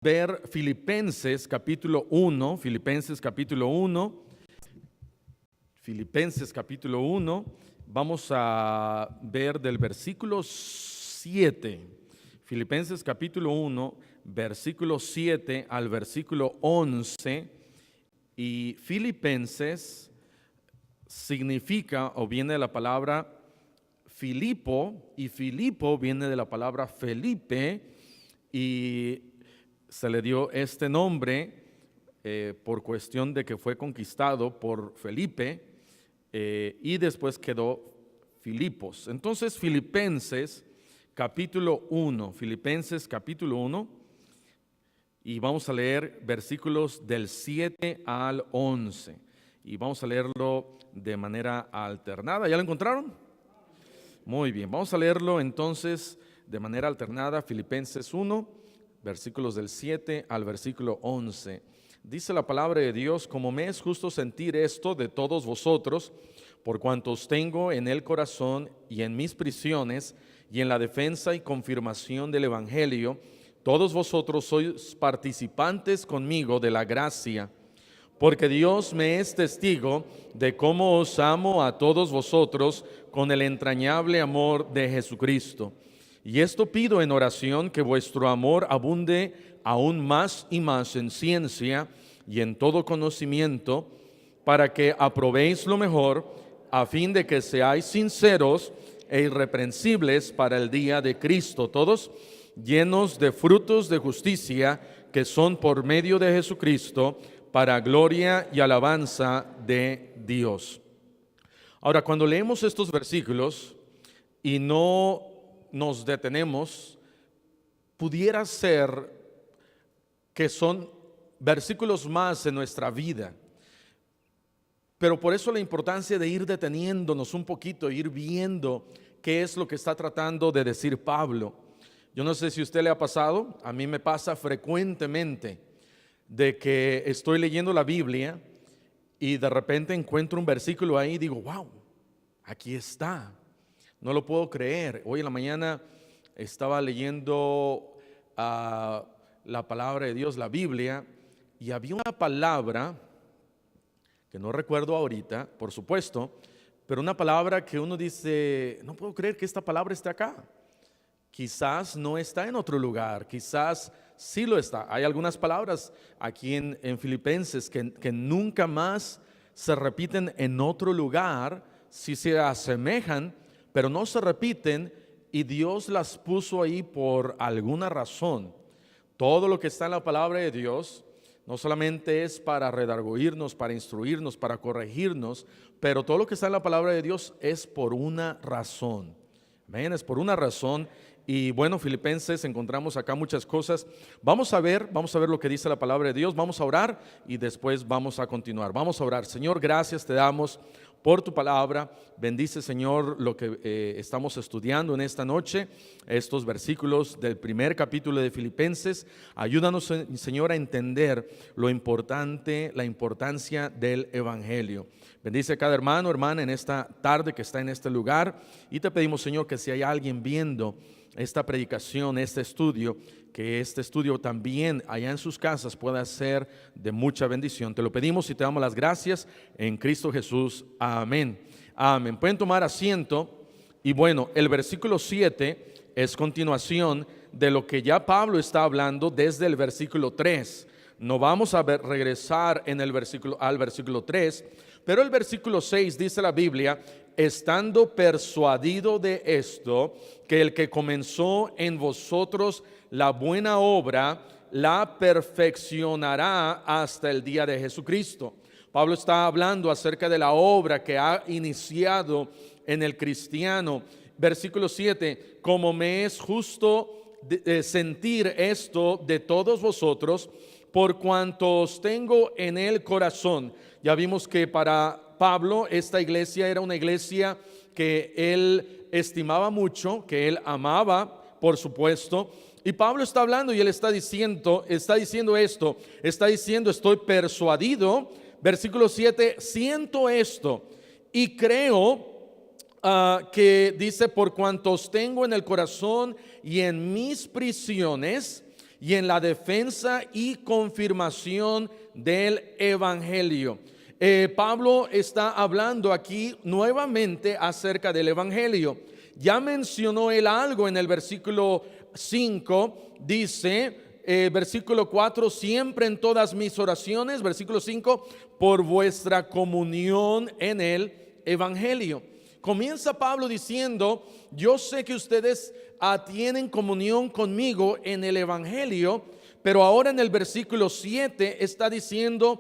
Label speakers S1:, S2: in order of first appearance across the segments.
S1: ver Filipenses capítulo 1, Filipenses capítulo 1, vamos a ver del versículo 7, Filipenses capítulo 1, versículo 7 al versículo 11, y Filipenses significa o viene de la palabra Filipo, y Filipo viene de la palabra Felipe, y se le dio este nombre por cuestión de que fue conquistado por Felipe y después quedó Filipos. Entonces Filipenses capítulo 1, y vamos a leer versículos del 7 al 11 y vamos a leerlo de manera alternada. ¿Ya lo encontraron? Muy bien, vamos a leerlo entonces de manera alternada. Filipenses 1, versículos del 7 al versículo 11. Dice la palabra de Dios: como me es justo sentir esto de todos vosotros, por cuanto os tengo en el corazón y en mis prisiones y en la defensa y confirmación del evangelio, todos vosotros sois participantes conmigo de la gracia, porque Dios me es testigo de cómo os amo a todos vosotros con el entrañable amor de Jesucristo. Y esto pido en oración, que vuestro amor abunde aún más y más en ciencia y en todo conocimiento, para que aprobéis lo mejor, a fin de que seáis sinceros e irreprensibles para el día de Cristo, todos llenos de frutos de justicia, que son por medio de Jesucristo, para gloria y alabanza de Dios. Ahora, cuando leemos estos versículos y no nos detenemos, pudiera ser que son versículos más en nuestra vida, pero por eso la importancia de ir deteniéndonos un poquito, ir viendo qué es lo que está tratando de decir Pablo. Yo no sé si a usted le ha pasado, a mí me pasa frecuentemente, de que estoy leyendo la Biblia y de repente encuentro un versículo ahí y digo, wow, aquí está, no lo puedo creer. Hoy en la mañana estaba leyendo la palabra de Dios, la Biblia, y había una palabra que no recuerdo ahorita, por supuesto, pero una palabra que uno dice, no puedo creer que esta palabra esté acá. Quizás no está en otro lugar, quizás sí lo está. Hay algunas palabras aquí en Filipenses que nunca más se repiten en otro lugar, sí se asemejan, pero no se repiten, y Dios las puso ahí por alguna razón. Todo lo que está en la palabra de Dios no solamente es para redarguirnos, para instruirnos, para corregirnos, pero todo lo que está en la palabra de Dios es por una razón. Amén, es por una razón. Y bueno, Filipenses, encontramos acá muchas cosas. Vamos a ver lo que dice la palabra de Dios. Vamos a orar y después vamos a continuar. Vamos a orar. Señor, gracias te damos por tu palabra. Bendice, Señor, lo que estamos estudiando en esta noche, estos versículos del primer capítulo de Filipenses. Ayúdanos, Señor, a entender la importancia del evangelio. Bendice a cada hermano, hermana en esta tarde que está en este lugar, y te pedimos, Señor, que si hay alguien viendo esta predicación, este estudio, que este estudio también allá en sus casas pueda ser de mucha bendición. Te lo pedimos y te damos las gracias en Cristo Jesús. Amén. Amén. Pueden tomar asiento. Y bueno, el versículo 7 es continuación de lo que ya Pablo está hablando desde el versículo 3. No vamos a regresar al versículo 3, pero el versículo 6 dice la Biblia: estando persuadido de esto, que el que comenzó en vosotros la buena obra, la perfeccionará hasta el día de Jesucristo. Pablo está hablando acerca de la obra que ha iniciado en el cristiano. Versículo 7, como me es justo sentir esto de todos vosotros, por cuanto os tengo en el corazón. Ya vimos que para Pablo esta iglesia era una iglesia que él estimaba mucho, que él amaba, por supuesto. Y Pablo está hablando y él está diciendo esto, está diciendo: estoy persuadido, versículo 7, siento esto y creo que dice: por cuanto os tengo en el corazón y en mis prisiones y en la defensa y confirmación del Evangelio. Pablo está hablando aquí nuevamente acerca del Evangelio. Ya mencionó él algo en el versículo 5, dice, versículo 4, siempre en todas mis oraciones, versículo 5, por vuestra comunión en el Evangelio. Comienza Pablo diciendo, yo sé que ustedes tienen comunión conmigo en el Evangelio, pero ahora en el versículo 7 está diciendo,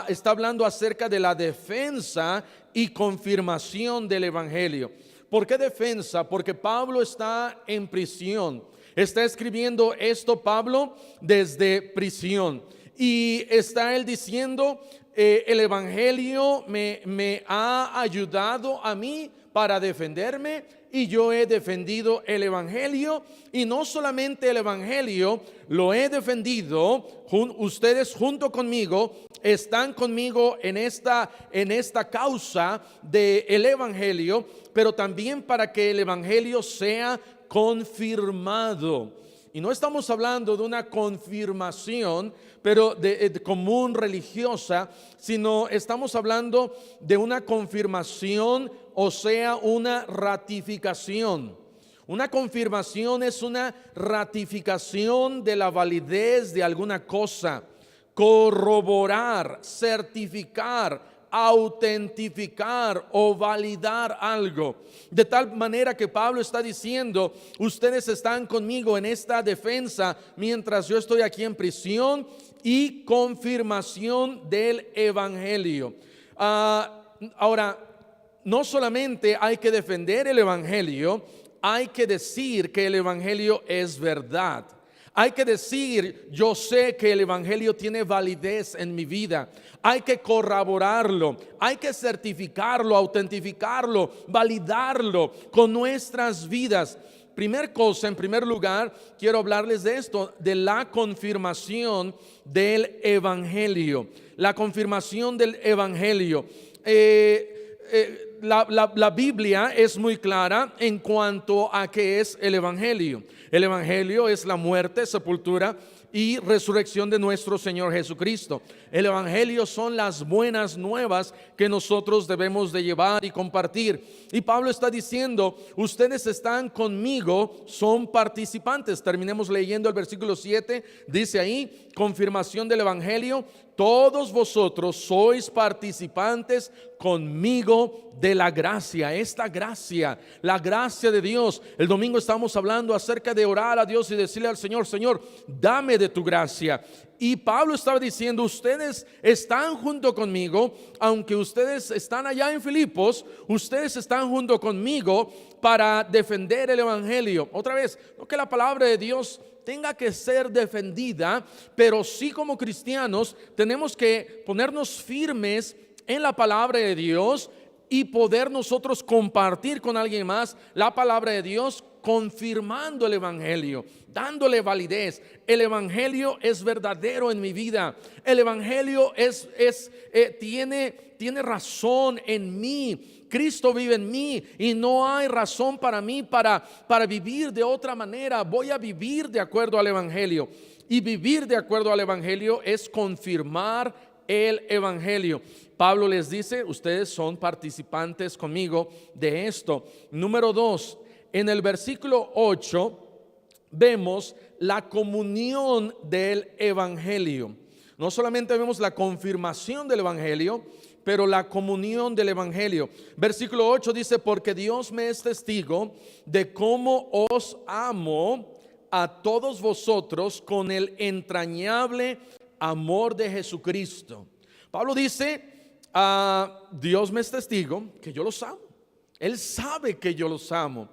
S1: está hablando acerca de la defensa y confirmación del Evangelio. ¿Por qué defensa? Porque Pablo está en prisión. Está escribiendo esto Pablo desde prisión. Y está él diciendo, el Evangelio me ha ayudado a mí para defenderme, y yo he defendido el Evangelio. Y no solamente el Evangelio, lo he defendido, ustedes junto conmigo están conmigo en esta causa del Evangelio, pero también para que el Evangelio sea confirmado. Y no estamos hablando de una confirmación, pero de común religiosa, sino estamos hablando de una confirmación, o sea, una ratificación. Una confirmación es una ratificación de la validez de alguna cosa, corroborar, certificar, autentificar o validar algo. De tal manera que Pablo está diciendo, ustedes están conmigo en esta defensa mientras yo estoy aquí en prisión, y confirmación del Evangelio. Ahora, no solamente hay que defender el Evangelio, hay que decir que el Evangelio es verdad. Hay que decir, yo sé que el Evangelio tiene validez en mi vida. Hay que corroborarlo, hay que certificarlo, autentificarlo, validarlo con nuestras vidas. Primer cosa, en primer lugar, quiero hablarles de esto, de la confirmación del Evangelio. La confirmación del Evangelio. La Biblia es muy clara en cuanto a qué es el Evangelio. El Evangelio es la muerte, sepultura y resurrección de nuestro Señor Jesucristo. El Evangelio son las buenas nuevas que nosotros debemos de llevar y compartir. Y Pablo está diciendo, ustedes están conmigo, son participantes. Terminemos leyendo el versículo 7, dice ahí, confirmación del Evangelio, todos vosotros sois participantes conmigo de la gracia. Esta gracia, la gracia de Dios. El domingo estamos hablando acerca de orar a Dios y decirle al Señor, Señor, dame de tu gracia. Y Pablo estaba diciendo, ustedes están junto conmigo, aunque ustedes están allá en Filipos, ustedes están junto conmigo para defender el Evangelio. Otra vez, no que la palabra de Dios tenga que ser defendida, pero sí como cristianos tenemos que ponernos firmes en la palabra de Dios y poder nosotros compartir con alguien más la palabra de Dios, confirmando el Evangelio, dándole validez. El Evangelio es verdadero en mi vida. El Evangelio tiene razón en mí. Cristo vive en mí y no hay razón para mí para vivir de otra manera. Voy a vivir de acuerdo al Evangelio. Y vivir de acuerdo al Evangelio es confirmar el Evangelio. Pablo les dice, ustedes son participantes conmigo de esto. Número 2, en el versículo 8 vemos la comunión del Evangelio. No solamente vemos la confirmación del Evangelio, pero la comunión del Evangelio. Versículo 8 dice, porque Dios me es testigo de cómo os amo a todos vosotros con el entrañable amor de Jesucristo. Pablo dice, Dios me es testigo que yo los amo. Él sabe que yo los amo.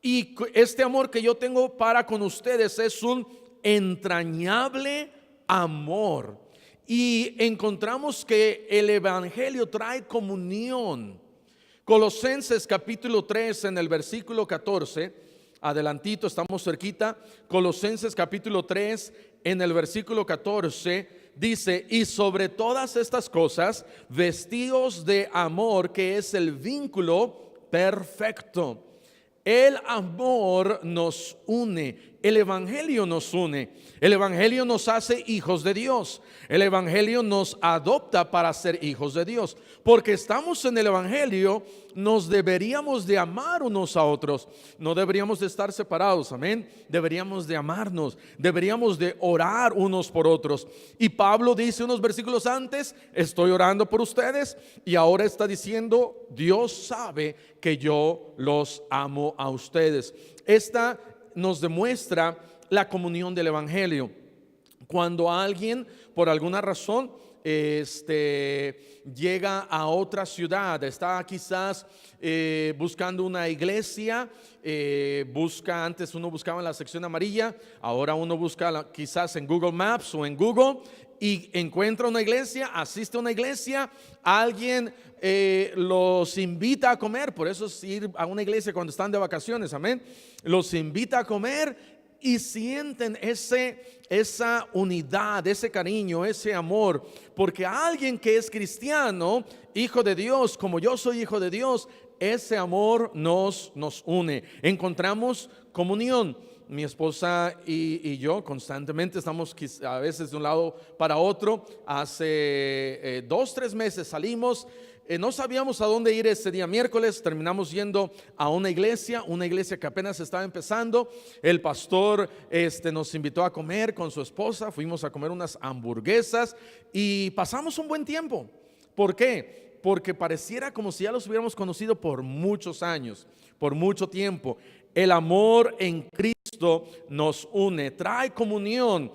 S1: Y este amor que yo tengo para con ustedes es un entrañable amor. Y encontramos que el Evangelio trae comunión. Colosenses capítulo 3 en el versículo 14, adelantito, estamos cerquita. Colosenses capítulo 3 en el versículo 14 dice, y sobre todas estas cosas vestíos de amor, que es el vínculo perfecto. El amor nos une. El Evangelio nos une, el Evangelio nos hace hijos de Dios, el Evangelio nos adopta para ser hijos de Dios. Porque estamos en el Evangelio, nos deberíamos de amar unos a otros, no deberíamos de estar separados, amén. Deberíamos de amarnos, deberíamos de orar unos por otros. Y Pablo dice unos versículos antes: estoy orando por ustedes, y ahora está diciendo: Dios sabe que yo los amo a ustedes. Esta nos demuestra la comunión del Evangelio. Cuando alguien por alguna razón llega a otra ciudad, está quizás buscando una iglesia, antes uno buscaba en la sección amarilla, ahora uno busca quizás en Google Maps o en Google, y encuentra una iglesia, asiste a una iglesia, alguien los invita a comer. Por eso es ir a una iglesia cuando están de vacaciones, amén. Los invita a comer y sienten esa unidad, ese cariño, ese amor, porque alguien que es cristiano, hijo de Dios, como yo soy hijo de Dios, ese amor nos une. Encontramos comunión. Mi esposa y yo constantemente estamos a veces de un lado para otro. Hace 2-3 meses salimos. No sabíamos a dónde ir ese día miércoles, terminamos yendo a una iglesia que apenas estaba empezando. El pastor nos invitó a comer con su esposa, fuimos a comer unas hamburguesas y pasamos un buen tiempo. ¿Por qué? Porque pareciera como si ya los hubiéramos conocido por muchos años, por mucho tiempo. El amor en Cristo nos une, trae comunión,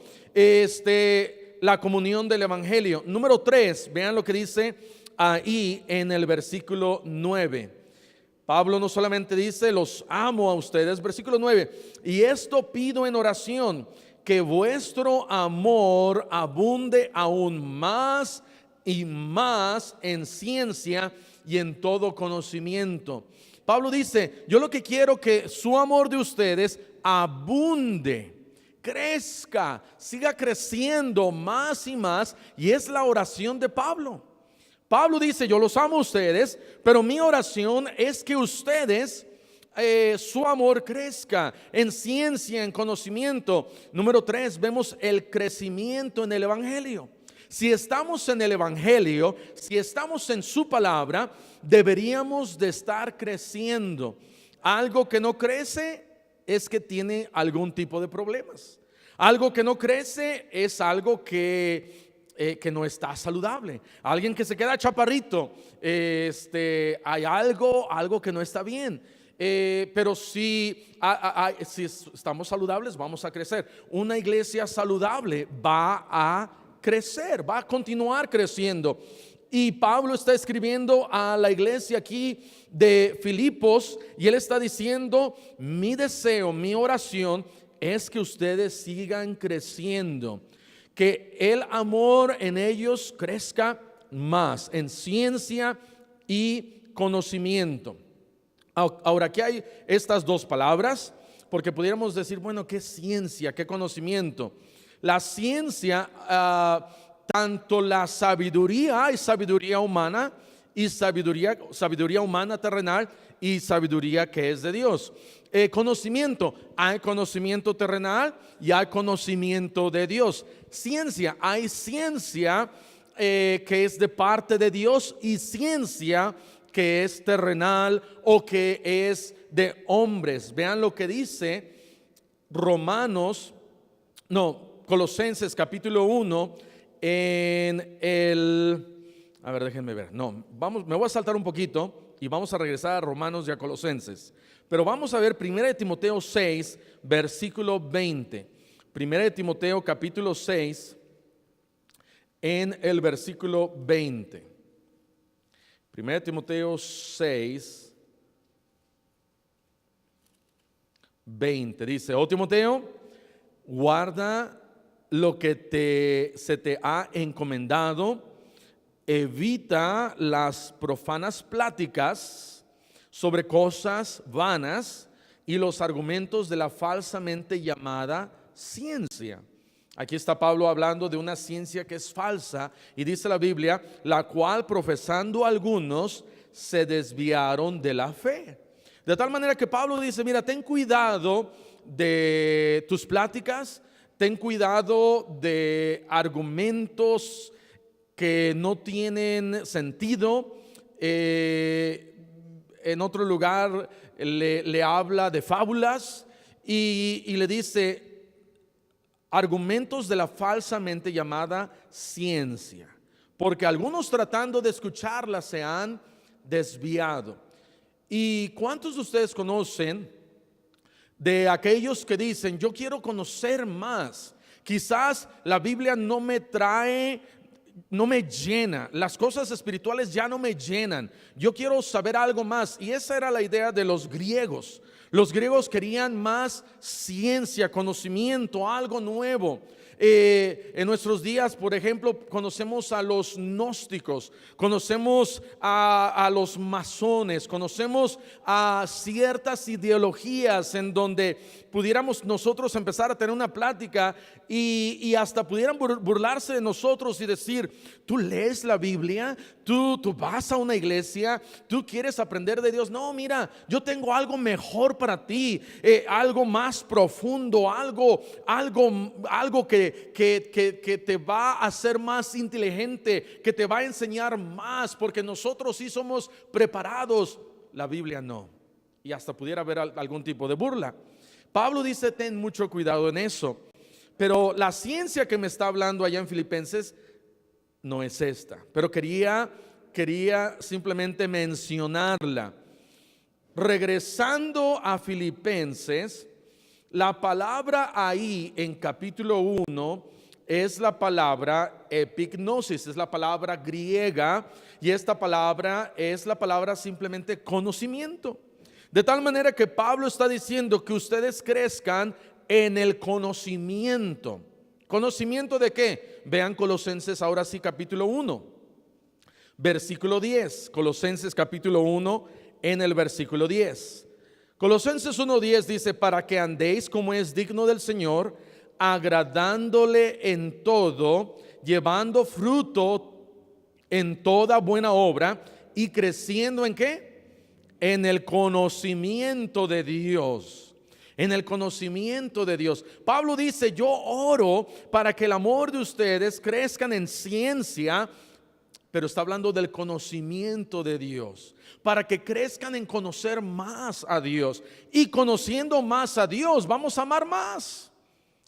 S1: la comunión del Evangelio. Número 3, vean lo que dice ahí en el versículo 9. Pablo no solamente dice: los amo a ustedes, versículo 9, y esto pido en oración, que vuestro amor abunde aún más y más en ciencia y en todo conocimiento. Pablo dice: yo lo que quiero que su amor de ustedes abunde, crezca, siga creciendo más y más. Y es la oración de Pablo. Pablo dice: yo los amo a ustedes, pero mi oración es que ustedes, su amor crezca en ciencia, en conocimiento. Número 3, vemos el crecimiento en el Evangelio. Si estamos en el Evangelio, si estamos en su palabra, deberíamos de estar creciendo. Algo que no crece es que tiene algún tipo de problemas. Algo que no crece es algo que no está saludable. Alguien que se queda chaparrito, hay algo que no está bien. Pero si estamos saludables, vamos a crecer. Una iglesia saludable va a crecer, va a continuar creciendo. Y Pablo está escribiendo a la iglesia aquí de Filipos, y él está diciendo: mi deseo, mi oración es que ustedes sigan creciendo, que el amor en ellos crezca más en ciencia y conocimiento. Ahora, aquí hay estas dos palabras, porque pudiéramos decir: bueno, ¿qué ciencia? ¿Qué conocimiento? La ciencia, tanto la sabiduría, hay sabiduría humana y sabiduría humana terrenal y sabiduría que es de Dios. Conocimiento, hay conocimiento terrenal y hay conocimiento de Dios. Ciencia, hay ciencia que es de parte de Dios y ciencia que es terrenal o que es de hombres. Vean lo que dice Colosenses capítulo 1 déjenme ver. Me voy a saltar un poquito y vamos a regresar a Romanos y a Colosenses. Pero vamos a ver 1 Timoteo 6, versículo 20. 1 Timoteo capítulo 6 en el versículo 20. 1 Timoteo 6, 20 dice: oh Timoteo, guarda lo que se te ha encomendado, evita las profanas pláticas sobre cosas vanas y los argumentos de la falsamente llamada ciencia. Aquí está Pablo hablando de una ciencia que es falsa, y dice la Biblia: la cual profesando algunos se desviaron de la fe. De tal manera que Pablo dice: mira, ten cuidado de tus pláticas, ten cuidado de argumentos que no tienen sentido. En otro lugar le habla de fábulas y le dice argumentos de la falsamente llamada ciencia, porque algunos tratando de escucharla se han desviado. ¿Y cuántos de ustedes conocen de aquellos que dicen: yo quiero conocer más? Quizás la Biblia no me llena, las cosas espirituales ya no me llenan, yo quiero saber algo más. Y esa era la idea de los griegos. Los griegos querían más ciencia, conocimiento, algo nuevo. En nuestros días, por ejemplo, conocemos a los gnósticos, conocemos a los masones, conocemos a ciertas ideologías en donde pudiéramos nosotros empezar a tener una plática y hasta pudieran burlarse de nosotros y decir: tú lees la Biblia, tú vas a una iglesia, tú quieres aprender de Dios. No, mira, yo tengo algo mejor para ti, algo más profundo, algo que te va a hacer más inteligente, que te va a enseñar más, porque nosotros sí somos preparados, la Biblia no. Y hasta pudiera haber algún tipo de burla. Pablo dice: ten mucho cuidado en eso. Pero la ciencia que me está hablando allá en Filipenses no es esta, pero quería simplemente mencionarla. Regresando a Filipenses, la palabra ahí en capítulo 1 es la palabra epignosis, es la palabra griega, y esta palabra es la palabra simplemente conocimiento. De tal manera que Pablo está diciendo que ustedes crezcan en el conocimiento. ¿Conocimiento de qué? Vean Colosenses ahora sí capítulo 1, versículo 10. Colosenses capítulo 1 en el versículo 10. Colosenses 1:10 dice: para que andéis como es digno del Señor, agradándole en todo, llevando fruto en toda buena obra y creciendo ¿en qué? En el conocimiento de Dios. En el conocimiento de Dios. Pablo dice: yo oro para que el amor de ustedes crezcan en ciencia, pero está hablando del conocimiento de Dios, para que crezcan en conocer más a Dios. Y conociendo más a Dios, vamos a amar más.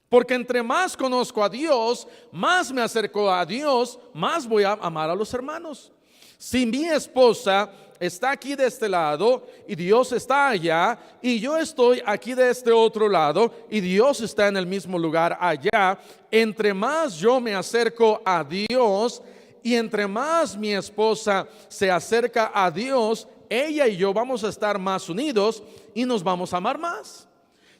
S1: Porque entre más conozco a Dios, más me acerco a Dios, más voy a amar a los hermanos. Si mi esposa está aquí de este lado y Dios está allá, y yo estoy aquí de este otro lado y Dios está en el mismo lugar allá, entre más yo me acerco a Dios y entre más mi esposa se acerca a Dios, ella y yo vamos a estar más unidos y nos vamos a amar más.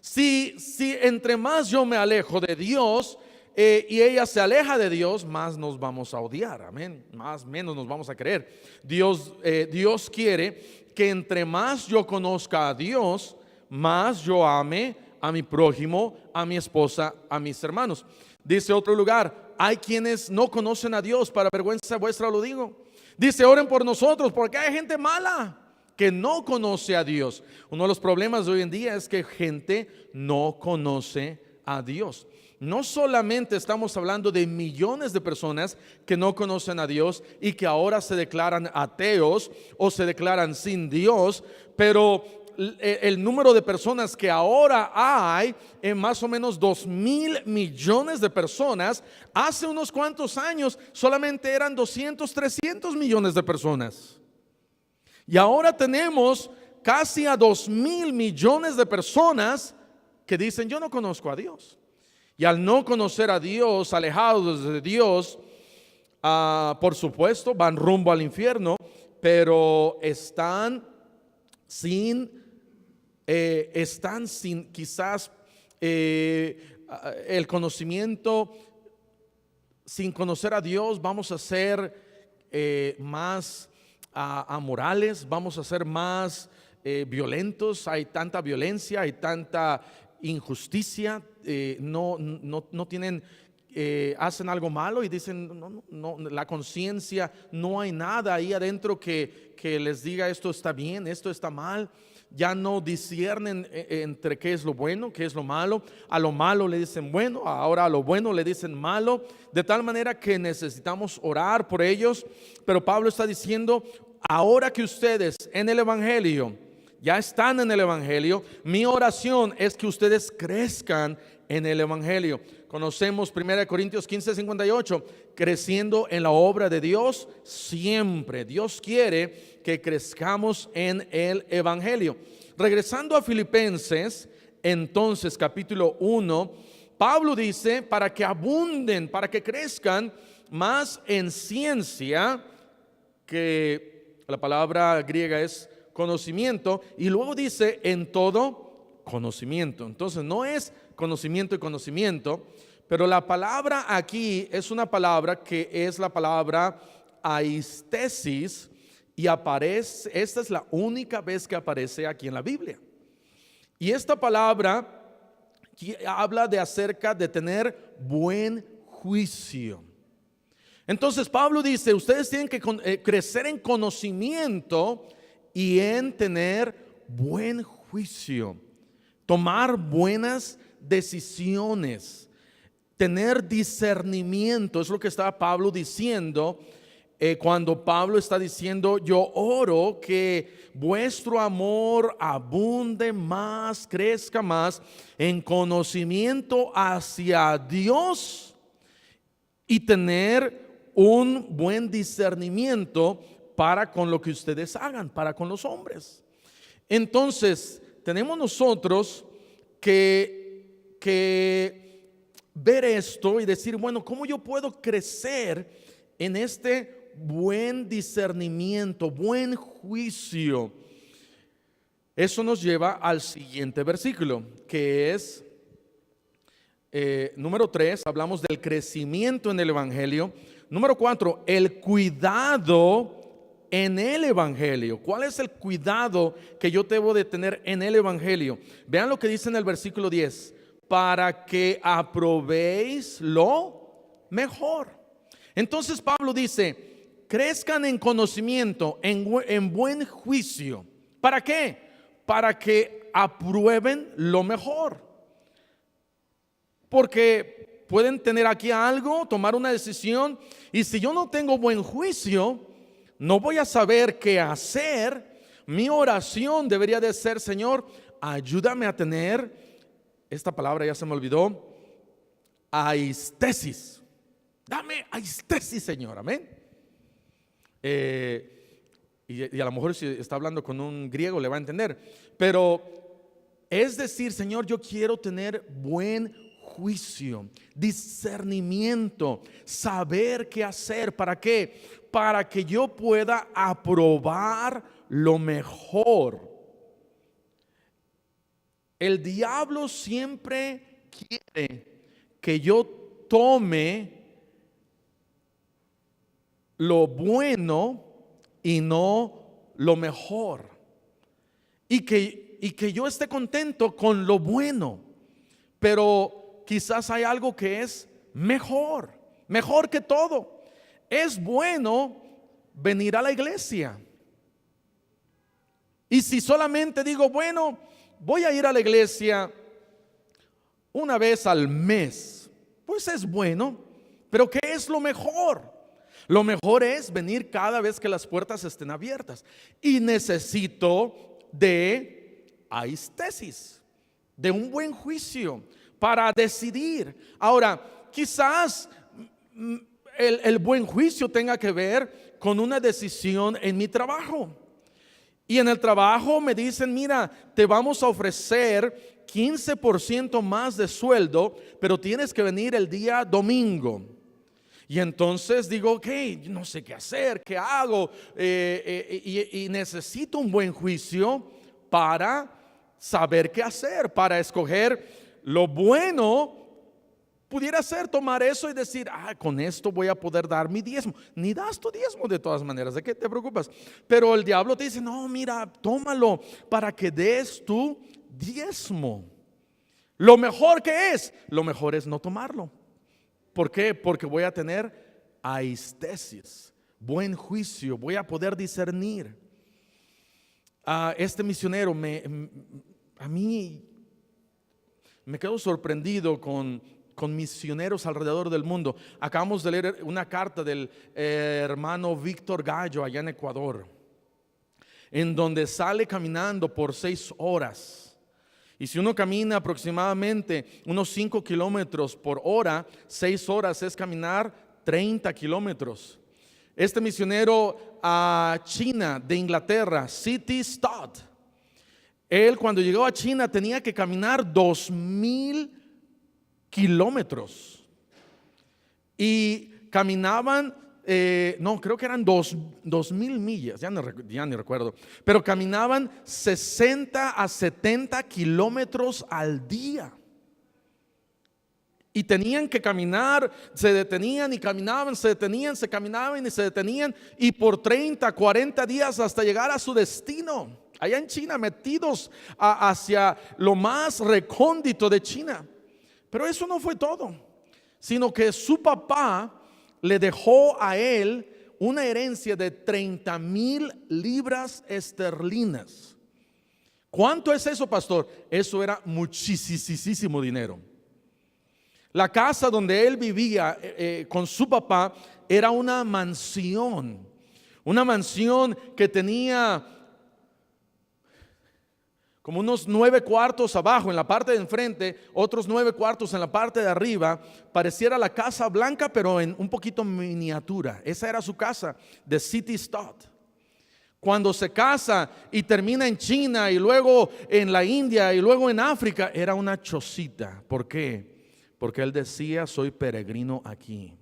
S1: Si entre más yo me alejo de Dios y ella se aleja de Dios, más nos vamos a odiar, amén, menos nos vamos a querer. Dios quiere que entre más yo conozca a Dios, más yo ame a mi prójimo, a mi esposa, a mis hermanos. Dice otro lugar: hay quienes no conocen a Dios, para vergüenza vuestra lo digo. Dice: oren por nosotros, porque hay gente mala que no conoce a Dios. Uno de los problemas de hoy en día es que gente no conoce a Dios. No solamente estamos hablando de millones de personas que no conocen a Dios y que ahora se declaran ateos o se declaran sin Dios, pero el número de personas que ahora hay, en más o menos 2,000 millones de personas, hace unos cuantos años solamente eran 200, 300 millones de personas. Y ahora tenemos casi a 2,000 millones de personas que dicen: yo no conozco a Dios. Y al no conocer a Dios, alejados de Dios, por supuesto van rumbo al infierno, pero están sin quizás el conocimiento. Sin conocer a Dios vamos a ser más amorales, vamos a ser más violentos. Hay tanta violencia, hay tanta injusticia, no tienen, hacen algo malo y dicen: no, la conciencia, no hay nada ahí adentro que les diga esto está bien, esto está mal. ya no disciernen entre qué es lo bueno, qué es lo malo. A lo malo le dicen bueno, ahora a lo bueno le dicen malo, de tal manera que necesitamos orar por ellos. Pero Pablo está diciendo, ahora que ustedes en el Evangelio ya están en el Evangelio, mi oración es que ustedes crezcan en el Evangelio. Conocemos 1 Corintios 15:58, creciendo en la obra de Dios siempre. Dios quiere que crezcamos en el Evangelio. Regresando a Filipenses, entonces capítulo 1, Pablo dice, para que abunden, para que crezcan más en ciencia, que la palabra griega es conocimiento, y luego dice en todo conocimiento. Entonces no es conocimiento y conocimiento, pero la palabra aquí es una palabra que es la palabra aistesis, y aparece, esta es la única vez que aparece aquí en la Biblia. Y esta palabra habla de acerca de tener buen juicio. Entonces Pablo dice, ustedes tienen que crecer en conocimiento y en tener buen juicio, tomar buenas decisiones, tener discernimiento. Es lo que estaba Pablo diciendo cuando Pablo está diciendo, yo oro que vuestro amor abunde más, crezca más en conocimiento hacia Dios y tener un buen discernimiento para con lo que ustedes hagan, para con los hombres. Entonces tenemos nosotros que ver esto y decir, bueno, ¿cómo yo puedo crecer en este buen discernimiento, buen juicio? Eso nos lleva al siguiente versículo, que es número 3, hablamos del crecimiento en el Evangelio. Número 4, el cuidado en el Evangelio. ¿Cuál es el cuidado que yo debo de tener en el Evangelio? Vean lo que dice en el versículo 10, para que aprobéis lo mejor. Entonces Pablo dice, crezcan en conocimiento, en buen juicio. ¿Para qué? Para que aprueben lo mejor. Porque pueden tener aquí algo, tomar una decisión, y si yo no tengo buen juicio, no voy a saber qué hacer. Mi oración debería de ser, Señor, ayúdame a tener, esta palabra ya se me olvidó, aistesis. Dame aistesis, Señor, amén. Y a lo mejor si está hablando con un griego le va a entender, pero es decir, Señor, yo quiero tener buen juicio, discernimiento, saber qué hacer. ¿Para qué? Para que yo pueda aprobar lo mejor. El diablo siempre quiere que yo tome lo bueno y no lo mejor, y que yo esté contento con lo bueno, pero quizás hay algo que es mejor que todo. Es bueno venir a la iglesia, y si solamente digo, bueno, voy a ir a la iglesia una vez al mes, pues es bueno, pero ¿qué es lo mejor? Lo mejor es venir cada vez que las puertas estén abiertas. Y necesito de aistesis, de un buen juicio para decidir. Ahora, quizás el buen juicio tenga que ver con una decisión en mi trabajo. Y en el trabajo me dicen, mira, te vamos a ofrecer 15% más de sueldo, pero tienes que venir el día domingo. Y entonces digo, ok, no sé qué hacer, qué hago, y necesito un buen juicio para saber qué hacer, para escoger lo bueno. Pudiera ser tomar eso y decir, con esto voy a poder dar mi diezmo. Ni das tu diezmo de todas maneras, ¿de qué te preocupas? Pero el diablo te dice, no, mira, tómalo para que des tu diezmo. Lo mejor es no tomarlo. ¿Por qué? Porque voy a tener aistesis, buen juicio, voy a poder discernir. este misionero, a mí me quedo sorprendido con misioneros alrededor del mundo. Acabamos de leer una carta del hermano Víctor Gallo allá en Ecuador, en donde sale caminando por 6 horas. Y si uno camina aproximadamente unos 5 kilómetros por hora, 6 horas es caminar 30 kilómetros. Este misionero a China de Inglaterra, C.T. Stott, él cuando llegó a China tenía que caminar 2,000 kilómetros. Y caminaban, no, creo que eran 2,000 millas, ya ni recuerdo. Pero caminaban 60 a 70 kilómetros al día. Y tenían que caminar, se detenían y caminaban, se detenían, se caminaban y se detenían. Y por 30, 40 días hasta llegar a su destino. Allá en China, metidos hacia lo más recóndito de China. Pero eso no fue todo, sino que su papá le dejó a él una herencia de 30,000 libras esterlinas. ¿Cuánto es eso, pastor? Eso era muchísimo dinero. La casa donde él vivía con su papá era una mansión que tenía como unos 9 cuartos abajo en la parte de enfrente, otros 9 cuartos en la parte de arriba. Pareciera la Casa Blanca, pero en un poquito miniatura. Esa era su casa de C.T. Stott. Cuando se casa y termina en China y luego en la India y luego en África, era una chocita. ¿Por qué? Porque él decía: soy peregrino aquí.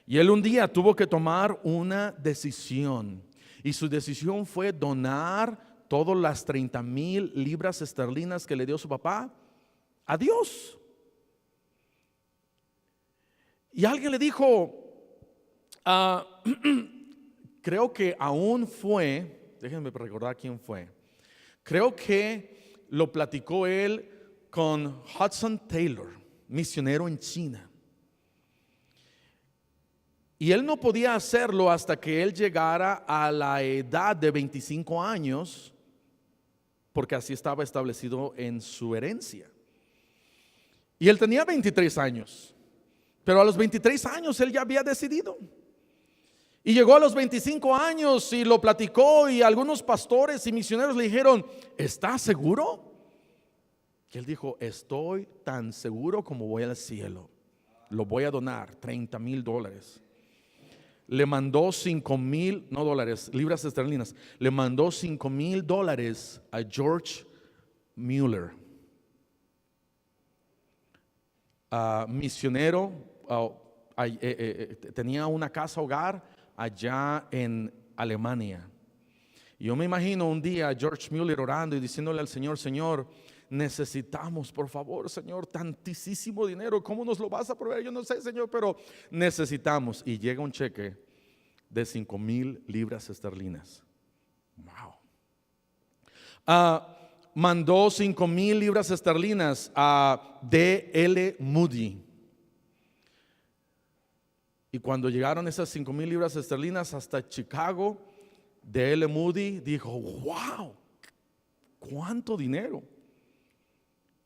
S1: Y él un día tuvo que tomar una decisión, y su decisión fue donar todas las 30,000 libras esterlinas que le dio su papá a Dios. Y alguien le dijo, creo que aún fue, déjenme recordar quién fue, creo que lo platicó él con Hudson Taylor, misionero en China. Y él no podía hacerlo hasta que él llegara a la edad de 25 años, porque así estaba establecido en su herencia. Y él tenía 23 años, pero a los 23 años él ya había decidido. Y llegó a los 25 años y lo platicó, y algunos pastores y misioneros le dijeron: ¿estás seguro? Y él dijo: estoy tan seguro como voy al cielo. Lo voy a donar, $30,000. Le mandó 5,000, no dólares, libras esterlinas. Le mandó $5,000 a George Mueller, misionero. Tenía una casa hogar allá en Alemania. Y yo me imagino un día a George Mueller orando y diciéndole al Señor: Señor, necesitamos, por favor, Señor, tantísimo dinero. ¿Cómo nos lo vas a proveer? Yo no sé, Señor, pero necesitamos. Y llega un cheque de 5,000 libras esterlinas. Wow. Mandó 5,000 libras esterlinas a D.L. Moody. Y cuando llegaron esas 5,000 libras esterlinas hasta Chicago, D.L. Moody dijo: wow, cuánto dinero.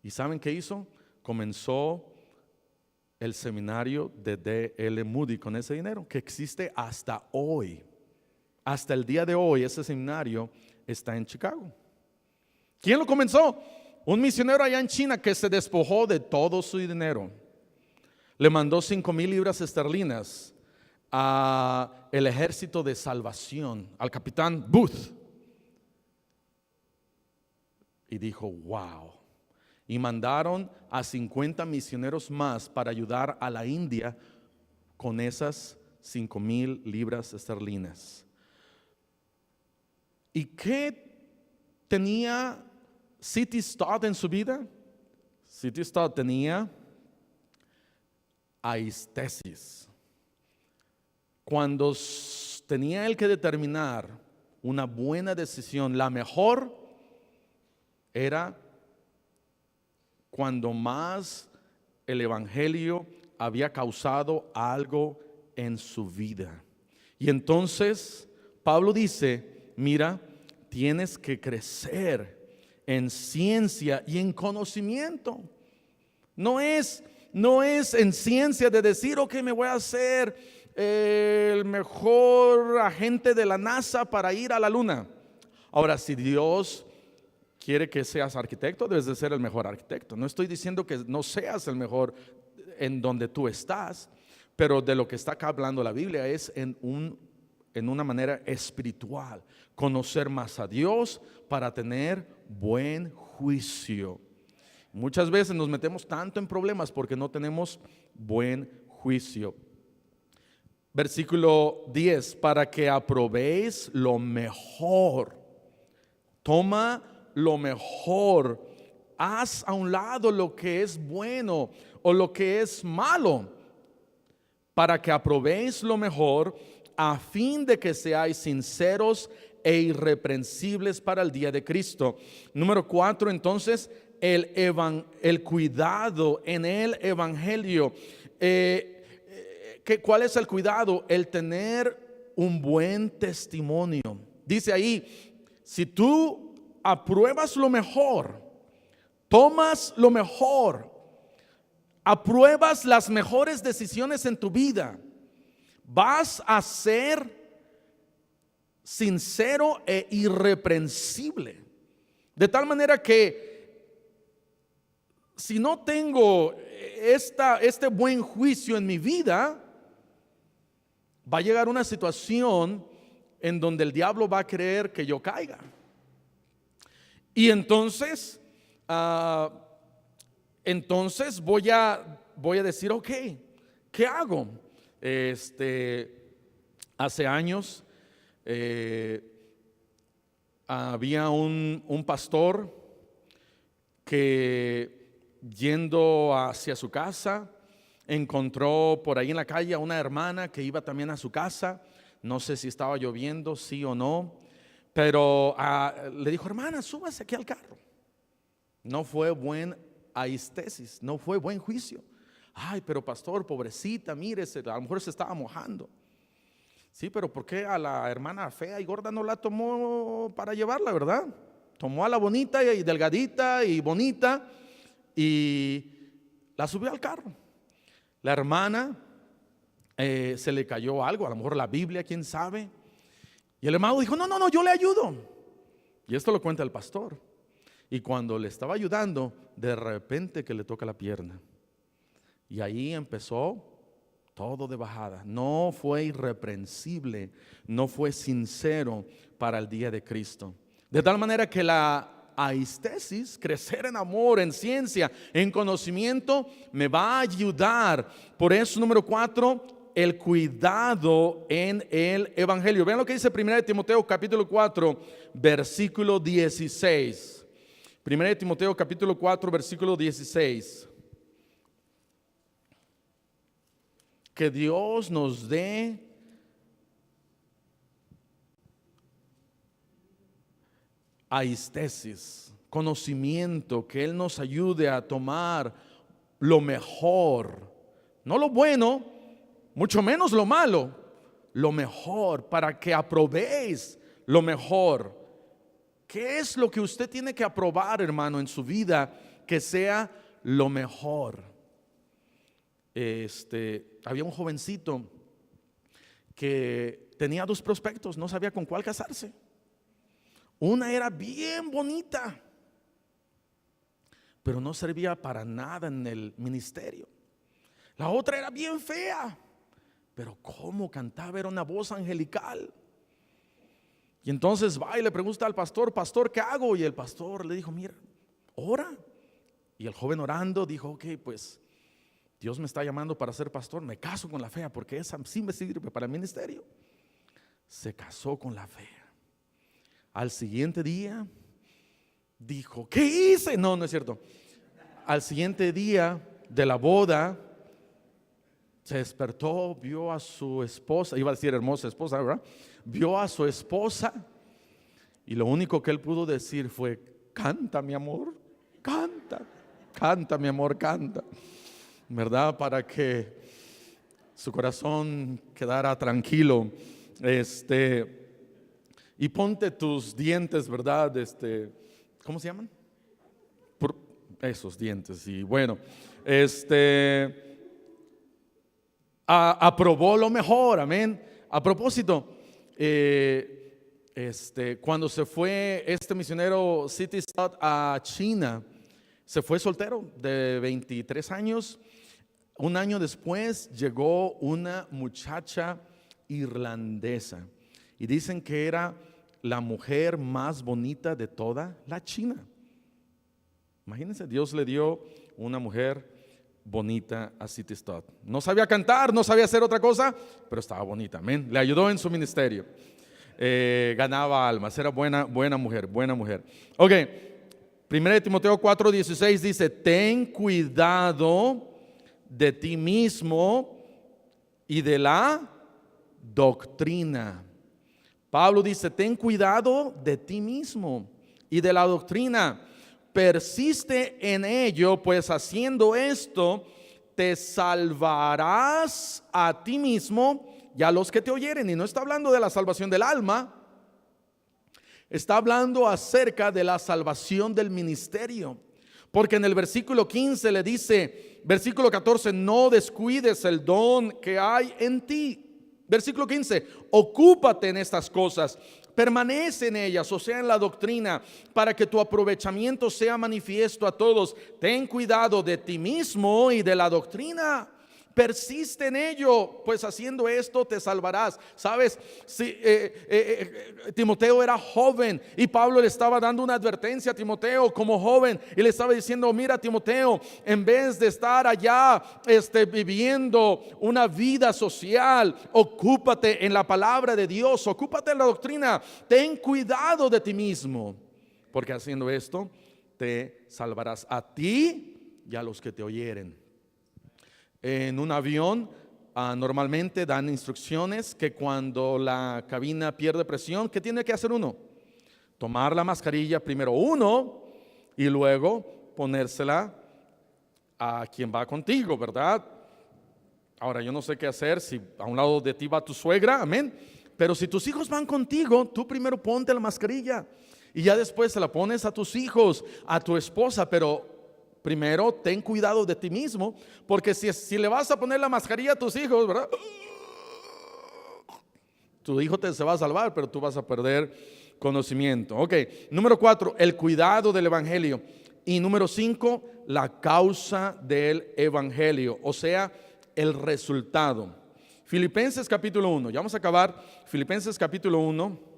S1: ¿Y saben qué hizo? Comenzó el seminario de D.L. Moody con ese dinero, que existe hasta hoy. Hasta el día de hoy ese seminario está en Chicago. ¿Quién lo comenzó? Un misionero allá en China que se despojó de todo su dinero. Le mandó 5,000 libras esterlinas a el Ejército de Salvación, al capitán Booth. Y dijo: wow. Y mandaron a 50 misioneros más para ayudar a la India con esas 5,000 libras esterlinas. ¿Y qué tenía C.T. Stott en su vida? C.T. Stott tenía aistesis. Cuando tenía él que determinar una buena decisión, la mejor era cuando más el evangelio había causado algo en su vida. Y entonces Pablo dice: mira, tienes que crecer en ciencia y en conocimiento. No es en ciencia de decir, ok, me voy a hacer el mejor agente de la NASA para ir a la luna. Ahora, si Dios quiere que seas arquitecto, debes de ser el mejor arquitecto. No estoy diciendo que no seas el mejor en donde tú estás, pero de lo que está acá hablando la Biblia es en una manera espiritual, conocer más a Dios para tener buen juicio. Muchas veces nos metemos tanto en problemas porque no tenemos buen juicio. Versículo 10, para que aprobéis lo mejor. Toma lo mejor, haz a un lado lo que es bueno o lo que es malo, para que aprobéis lo mejor, a fin de que seáis sinceros e irreprensibles para el día de Cristo. Número 4, entonces, el cuidado en el evangelio. ¿Cuál es el cuidado? El tener un buen testimonio. Dice ahí, si tú apruebas lo mejor, tomas lo mejor, apruebas las mejores decisiones en tu vida, vas a ser sincero e irreprensible. De tal manera que si no tengo este buen juicio en mi vida, va a llegar una situación en donde el diablo va a querer que yo caiga. Y entonces voy a decir, ok, ¿qué hago? Hace años había un pastor que, yendo hacia su casa, encontró por ahí en la calle a una hermana que iba también a su casa. No sé si estaba lloviendo, sí o no, pero le dijo, hermana, súbase aquí al carro. No fue buen aistesis, no fue buen juicio. Ay, pero pastor, pobrecita, mírese, a lo mejor se estaba mojando. Sí, pero ¿por qué a la hermana fea y gorda no la tomó para llevarla, verdad? Tomó a la bonita y delgadita y bonita y la subió al carro. La hermana se le cayó algo, a lo mejor la Biblia, quién sabe. Y el hermano dijo, no, yo le ayudo. Y esto lo cuenta el pastor. Y cuando le estaba ayudando, de repente que le toca la pierna. Y ahí empezó todo de bajada. No fue irreprensible, no fue sincero para el día de Cristo. De tal manera que la aistesis, crecer en amor, en ciencia, en conocimiento, me va a ayudar. Por eso, número 4, el cuidado en el evangelio. Vean lo que dice 1 Timoteo capítulo 4, versículo 16. 1 Timoteo capítulo 4, versículo 16. Que Dios nos dé aistesis, conocimiento, que Él nos ayude a tomar lo mejor, no lo bueno, mucho menos lo malo, lo mejor, para que aprobéis lo mejor. ¿Qué es lo que usted tiene que aprobar, hermano, en su vida que sea lo mejor? Había un jovencito que tenía 2 prospectos, no sabía con cuál casarse. Una era bien bonita, pero no servía para nada en el ministerio. La otra era bien fea, pero cómo cantaba, era una voz angelical. Y entonces va y le pregunta al pastor, pastor, ¿qué hago? Y el pastor le dijo, mira, ora. Y el joven orando dijo, ok, pues Dios me está llamando para ser pastor, me caso con la fea porque esa sí me sirve para el ministerio. Se casó con la fea. Al siguiente día dijo, ¿qué hice? No es cierto. Al siguiente día de la boda se despertó, vio a su esposa, iba a decir hermosa esposa, ¿verdad? Vio a su esposa y lo único que él pudo decir fue, canta mi amor, canta mi amor, canta, ¿verdad? Para que su corazón quedara tranquilo. y ponte tus dientes, ¿verdad? ¿Cómo se llaman? Esos dientes. Y bueno, aprobó lo mejor, amén. A propósito, cuando se fue este misionero City Stott a China, se fue soltero de 23 años. Un año después llegó una muchacha irlandesa y dicen que era la mujer más bonita de toda la China. Imagínense, Dios le dio una mujer bonita a City Stott. No sabía cantar, no sabía hacer otra cosa, pero estaba bonita, amén. Le ayudó en su ministerio. Ganaba almas, era buena mujer, buena mujer. Ok, 1 Timoteo 4:16 dice: ten cuidado de ti mismo y de la doctrina. Pablo dice: ten cuidado de ti mismo y de la doctrina. Persiste en ello, pues haciendo esto te salvarás a ti mismo y a los que te oyeren. Y no está hablando de la salvación del alma, está hablando acerca de la salvación del ministerio. Porque en el versículo 15 le dice, versículo 14, no descuides el don que hay en ti. Versículo 15, ocúpate en estas cosas, permanece en ellas, o sea, en la doctrina, para que tu aprovechamiento sea manifiesto a todos. Ten cuidado de ti mismo y de la doctrina. Persiste en ello, pues haciendo esto te salvarás. Sabes, Timoteo era joven y Pablo le estaba dando una advertencia a Timoteo como joven y le estaba diciendo: mira, Timoteo, en vez de estar allá viviendo una vida social, ocúpate en la palabra de Dios, ocúpate en la doctrina. Ten cuidado de ti mismo, porque haciendo esto te salvarás a ti y a los que te oyeren. En un avión normalmente dan instrucciones que cuando la cabina pierde presión, ¿qué tiene que hacer uno? Tomar la mascarilla primero uno y luego ponérsela a quien va contigo, ¿verdad? Ahora yo no sé qué hacer si a un lado de ti va tu suegra, amén. Pero si tus hijos van contigo, tú primero ponte la mascarilla y ya después se la pones a tus hijos, a tu esposa, pero primero ten cuidado de ti mismo, porque si le vas a poner la mascarilla a tus hijos, ¿verdad? Tu hijo se va a salvar, pero tú vas a perder conocimiento. Ok, número 4, el cuidado del evangelio. Y número 5, la causa del evangelio, o sea, el resultado. Filipenses capítulo 1, ya vamos a acabar. Filipenses capítulo 1.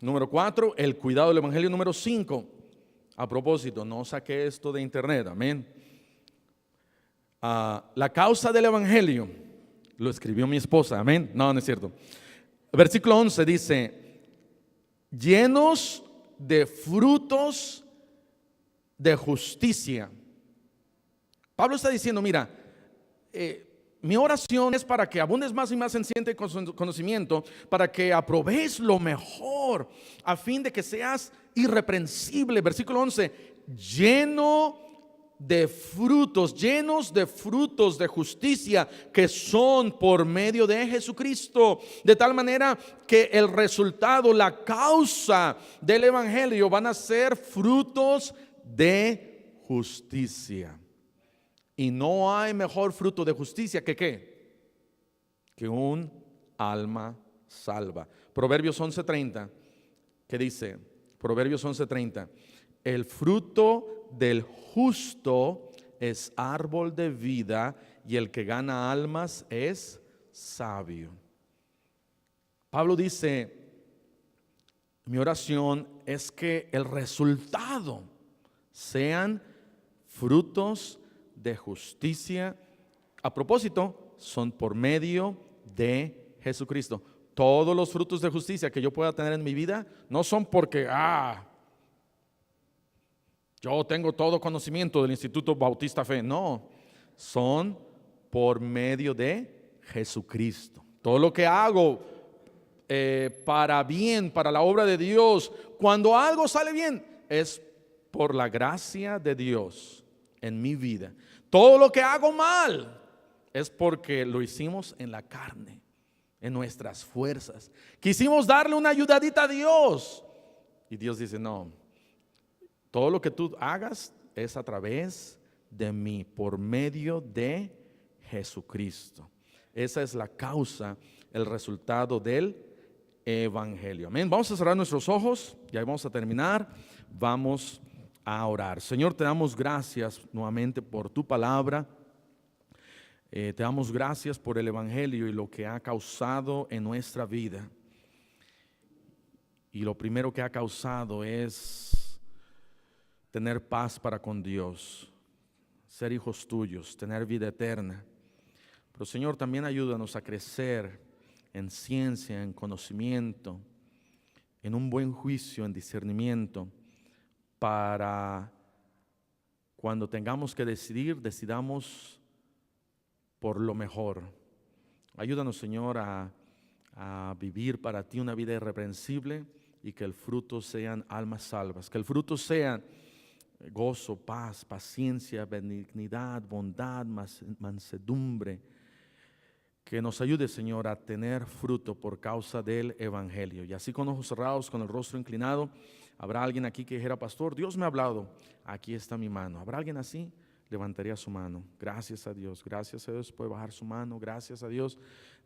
S1: Número 4, el cuidado del evangelio. Número 5, a propósito, no saqué esto de internet, amén. La causa del evangelio, lo escribió mi esposa, amén. No es cierto. Versículo 11 dice: llenos de frutos de justicia. Pablo está diciendo: mira, mi oración es para que abundes más y más en ciencia y conocimiento, para que aproveches lo mejor, a fin de que seas irreprensible. Versículo 11, llenos de frutos de justicia, que son por medio de Jesucristo, de tal manera que el resultado, la causa del evangelio van a ser frutos de justicia. Y no hay mejor fruto de justicia que ¿qué? Que un alma salva. Proverbios 11:30, ¿qué dice? Proverbios 11:30, el fruto del justo es árbol de vida, y el que gana almas es sabio. Pablo dice: mi oración es que el resultado sean frutos de justicia. A propósito, son por medio de Jesucristo. Todos los frutos de justicia que yo pueda tener en mi vida no son porque yo tengo todo conocimiento del Instituto Bautista Fe. No, son por medio de Jesucristo. Todo lo que hago para bien, para la obra de Dios, cuando algo sale bien, es por la gracia de Dios en mi vida. Todo lo que hago mal es porque lo hicimos en la carne, en nuestras fuerzas. Quisimos darle una ayudadita a Dios. Y Dios dice, no, todo lo que tú hagas es a través de mí, por medio de Jesucristo. Esa es la causa, el resultado del evangelio. Amén. Vamos a cerrar nuestros ojos y ahí vamos a terminar. Vamos a orar. Señor, te damos gracias nuevamente por tu palabra. Te damos gracias por el evangelio y lo que ha causado en nuestra vida. Y lo primero que ha causado es tener paz para con Dios, ser hijos tuyos, tener vida eterna. Pero Señor, también ayúdanos a crecer en ciencia, en conocimiento, en un buen juicio, en discernimiento, para cuando tengamos que decidir, decidamos por lo mejor. Ayúdanos, Señor, a vivir para ti una vida irreprensible y que el fruto sean almas salvas, que el fruto sean gozo, paz, paciencia, benignidad, bondad, mansedumbre. Que nos ayude, Señor, a tener fruto por causa del evangelio. Y así con ojos cerrados, con el rostro inclinado, habrá alguien aquí que dijera, pastor, Dios me ha hablado, aquí está mi mano. ¿Habrá alguien así? Levantaría su mano. Gracias a Dios, puede bajar su mano, gracias a Dios.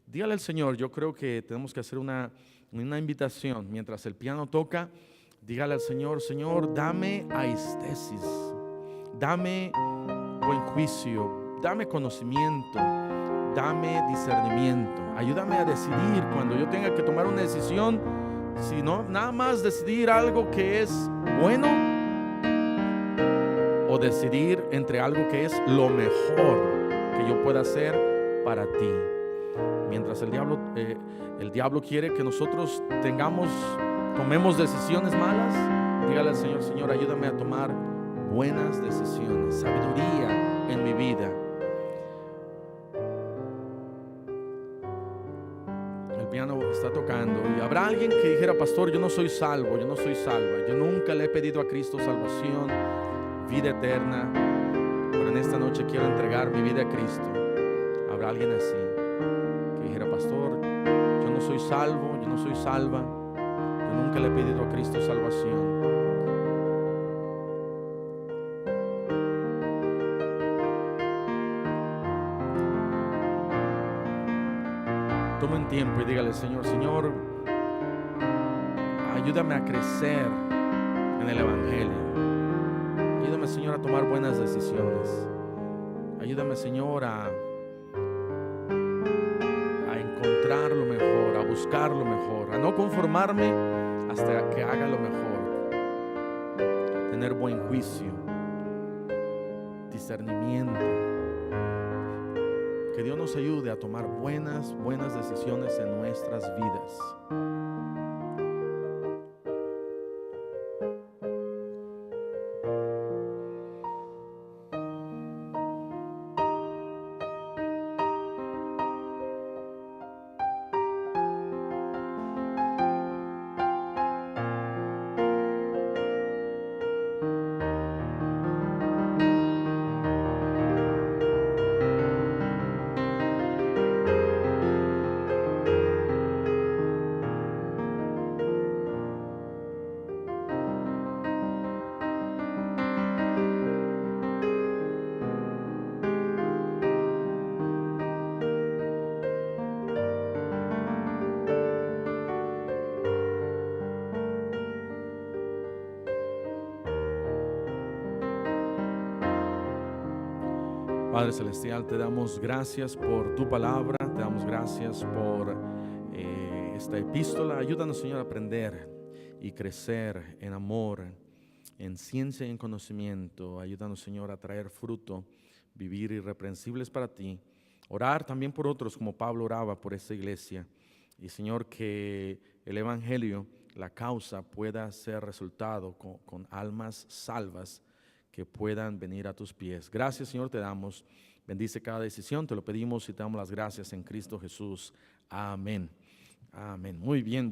S1: Dígale al Señor, yo creo que tenemos que hacer una invitación. Mientras el piano toca, dígale al Señor, Señor, dame aistesis, dame buen juicio, dame conocimiento, dame discernimiento. Ayúdame a decidir cuando yo tenga que tomar una decisión, si no, nada más decidir algo que es bueno o decidir entre algo que es lo mejor que yo pueda hacer para ti. Mientras el diablo quiere que nosotros tomemos decisiones malas, dígale al Señor, Señor, ayúdame a tomar buenas decisiones, sabiduría en mi vida. El piano está tocando y habrá alguien que dijera, pastor, yo no soy salvo, yo no soy salva, yo nunca le he pedido a Cristo salvación, vida eterna, pero en esta noche quiero entregar mi vida a Cristo. Habrá alguien así que dijera, pastor, yo no soy salvo, yo no soy salva, yo nunca le he pedido a Cristo salvación. Tome un tiempo y dígale, Señor, ayúdame a crecer en el evangelio. Ayúdame, Señor, a tomar buenas decisiones. Ayúdame, Señor, a encontrar lo mejor, a buscar lo mejor, a no conformarme hasta que haga lo mejor. Tener buen juicio, discernimiento. Que Dios nos ayude a tomar buenas decisiones en nuestras vidas. Padre Celestial, te damos gracias por tu palabra, te damos gracias por esta epístola. Ayúdanos, Señor, a aprender y crecer en amor, en ciencia y en conocimiento. Ayúdanos, Señor, a traer fruto, vivir irreprensibles para ti. Orar también por otros, como Pablo oraba por esta iglesia. Y, Señor, que el evangelio, la causa, pueda ser resultado con almas salvas que puedan venir a tus pies. Gracias, Señor, te damos. Bendice cada decisión, te lo pedimos y te damos las gracias en Cristo Jesús. Amén. Amén. Muy bien.